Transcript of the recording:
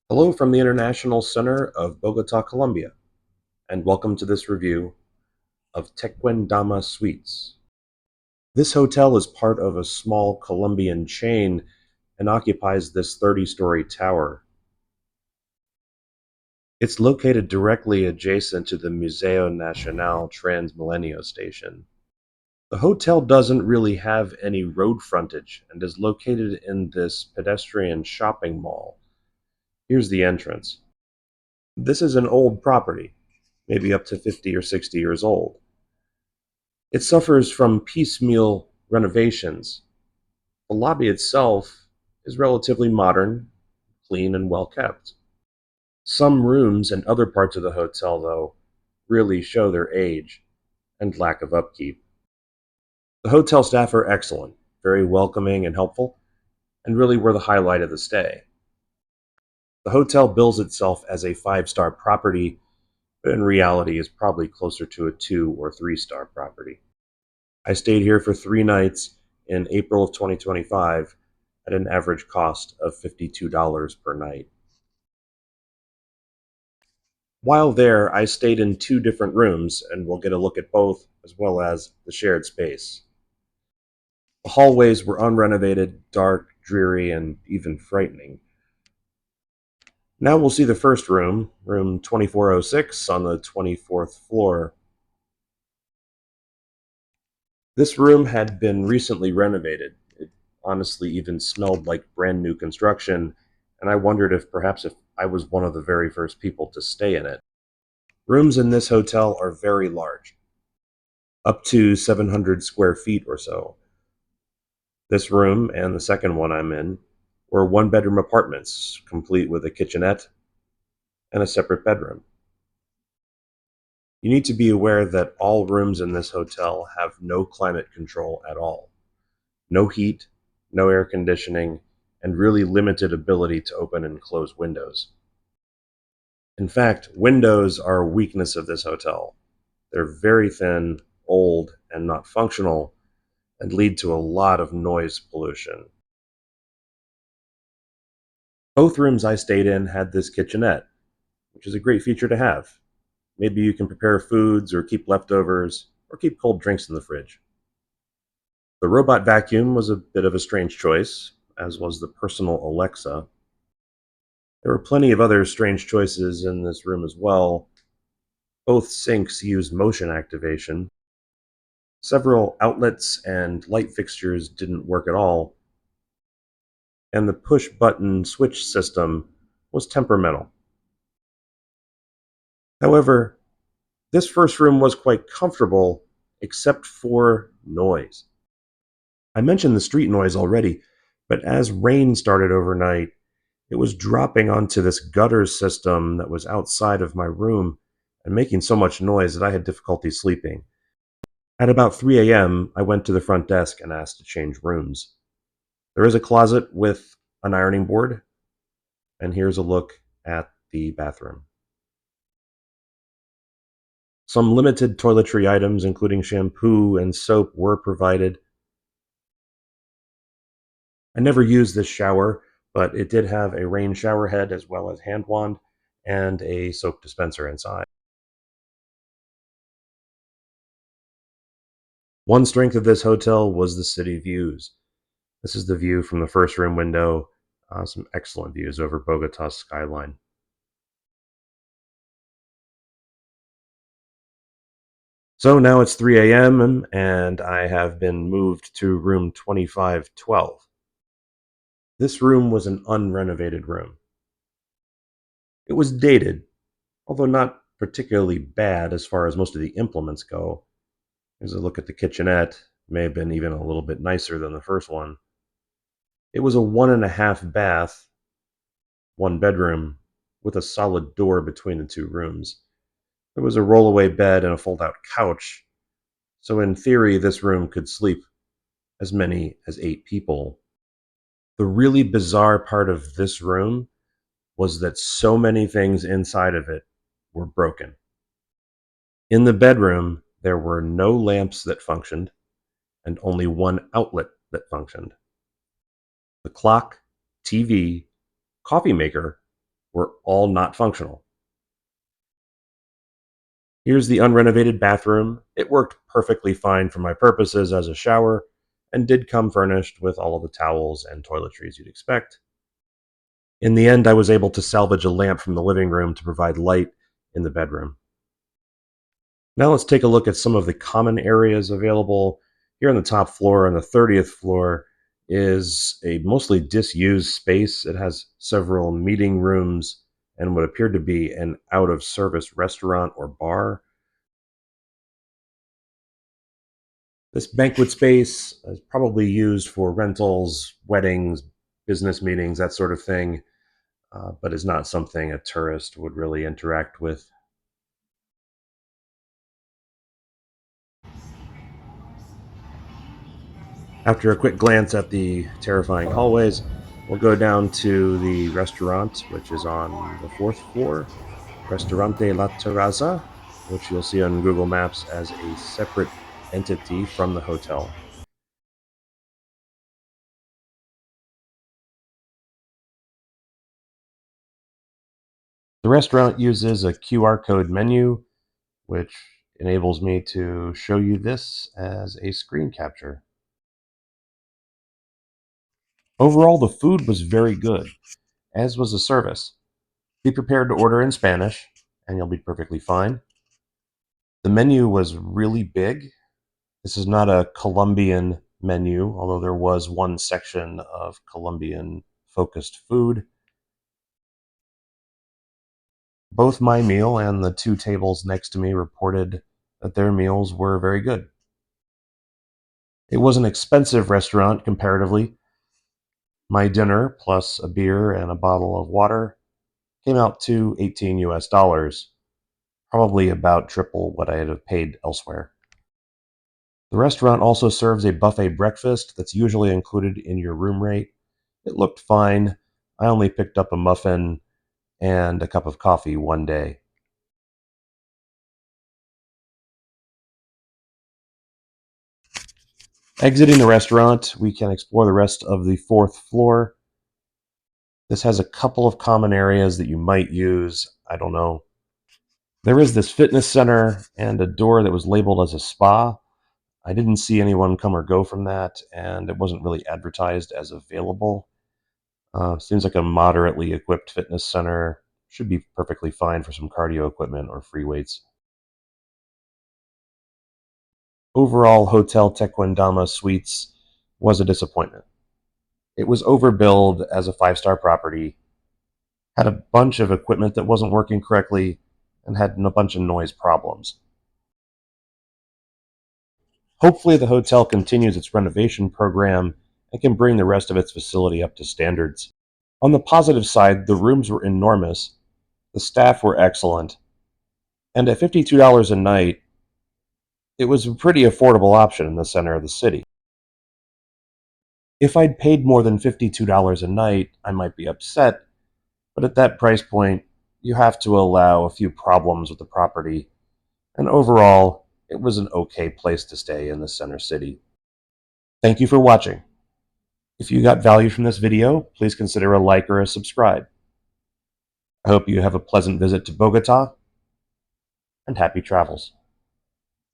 Hello from the International Center of Bogota, Colombia, and welcome to this review of Tequendama Suites. This hotel is part of a small Colombian chain and occupies this 30-story tower. It's located directly adjacent to the Museo Nacional Transmilenio station. The hotel doesn't really have any road frontage and is located in this pedestrian shopping mall. Here's the entrance. This is an old property, maybe up to 50 or 60 years old. It suffers from piecemeal renovations. The lobby itself is relatively modern, clean, and well kept. Some rooms and other parts of the hotel, though, really show their age and lack of upkeep. The hotel staff are excellent, very welcoming and helpful, and really were the highlight of the stay. The hotel bills itself as a 5-star property, but in reality is probably closer to a 2 or 3-star property. I stayed here for 3 nights in April of 2025 at an average cost of $52 per night. While there, I stayed in 2 different rooms, and we'll get a look at both as well as the shared space. The hallways were unrenovated, dark, dreary, and even frightening. Now we'll see the first room, room 2406 on the 24th floor. This room had been recently renovated. It honestly even smelled like brand new construction, and I wondered if I was one of the very first people to stay in it. Rooms in this hotel are very large, up to 700 square feet or so. This room and the second one I'm in were 1-bedroom apartments, complete with a kitchenette and a separate bedroom. You need to be aware that all rooms in this hotel have no climate control at all. No heat, no air conditioning, and really limited ability to open and close windows. In fact, windows are a weakness of this hotel. They're very thin, old, and not functional, and lead to a lot of noise pollution. Both rooms I stayed in had this kitchenette, which is a great feature to have. Maybe you can prepare foods or keep leftovers or keep cold drinks in the fridge. The robot vacuum was a bit of a strange choice, as was the personal Alexa. There were plenty of other strange choices in this room as well. Both sinks use motion activation. Several outlets and light fixtures didn't work at all, and the push button switch system was temperamental. However, this first room was quite comfortable, except for noise. I mentioned the street noise already, but as rain started overnight, it was dropping onto this gutter system that was outside of my room and making so much noise that I had difficulty sleeping. At about 3 a.m., I went to the front desk and asked to change rooms. There is a closet with an ironing board, and here's a look at the bathroom. Some limited toiletry items, including shampoo and soap, were provided. I never used this shower, but it did have a rain shower head as well as hand wand and a soap dispenser inside. One strength of this hotel was the city views. This is the view from the first room window. Some excellent views over Bogota's skyline. So now it's 3 a.m. and I have been moved to room 2512. This room was an unrenovated room. It was dated, although not particularly bad as far as most of the implements go. As I look at the kitchenette, may have been even a little bit nicer than the first one. It was a 1.5 bath, 1 bedroom, with a solid door between the 2 rooms. There was a rollaway bed and a fold-out couch, so in theory this room could sleep as many as 8 people. The really bizarre part of this room was that so many things inside of it were broken. In the bedroom, there were no lamps that functioned and only one outlet that functioned. The clock, TV, coffee maker, were all not functional. Here's the unrenovated bathroom. It worked perfectly fine for my purposes as a shower and did come furnished with all of the towels and toiletries you'd expect. In the end, I was able to salvage a lamp from the living room to provide light in the bedroom. Now let's take a look at some of the common areas available. Here on the top floor, on the 30th floor, is a mostly disused space. It has several meeting rooms and what appeared to be an out of service restaurant or bar. This banquet space is probably used for rentals, weddings, business meetings, that sort of thing, but is not something a tourist would really interact with. After a quick glance at the terrifying hallways, we'll go down to the restaurant, which is on the fourth floor, Restaurante La Terraza, which you'll see on Google Maps as a separate entity from the hotel. The restaurant uses a QR code menu, which enables me to show you this as a screen capture. Overall, the food was very good, as was the service. Be prepared to order in Spanish, and you'll be perfectly fine. The menu was really big. This is not a Colombian menu, although there was one section of Colombian focused food. Both my meal and the two tables next to me reported that their meals were very good. It was an expensive restaurant comparatively. My dinner, plus a beer and a bottle of water, came out to 18 US dollars, probably about triple what I had have paid elsewhere. The restaurant also serves a buffet breakfast that's usually included in your room rate. It looked fine. I only picked up a muffin and a cup of coffee one day. Exiting the restaurant, we can explore the rest of the fourth floor. This has a couple of common areas that you might use. I don't know. There is this fitness center and a door that was labeled as a spa. I didn't see anyone come or go from that, and it wasn't really advertised as available. Seems like a moderately equipped fitness center. Should be perfectly fine for some cardio equipment or free weights. Overall, Hotel Tequendama Suites was a disappointment. It was overbilled as a five-star property, had a bunch of equipment that wasn't working correctly, and had a bunch of noise problems. Hopefully, the hotel continues its renovation program and can bring the rest of its facility up to standards. On the positive side, the rooms were enormous, the staff were excellent, and at $52 a night, it was a pretty affordable option in the center of the city. If I'd paid more than $52 a night, I might be upset, but at that price point, you have to allow a few problems with the property, and overall, it was an okay place to stay in the center city. Thank you for watching. If you got value from this video, please consider a like or a subscribe. I hope you have a pleasant visit to Bogota, and happy travels.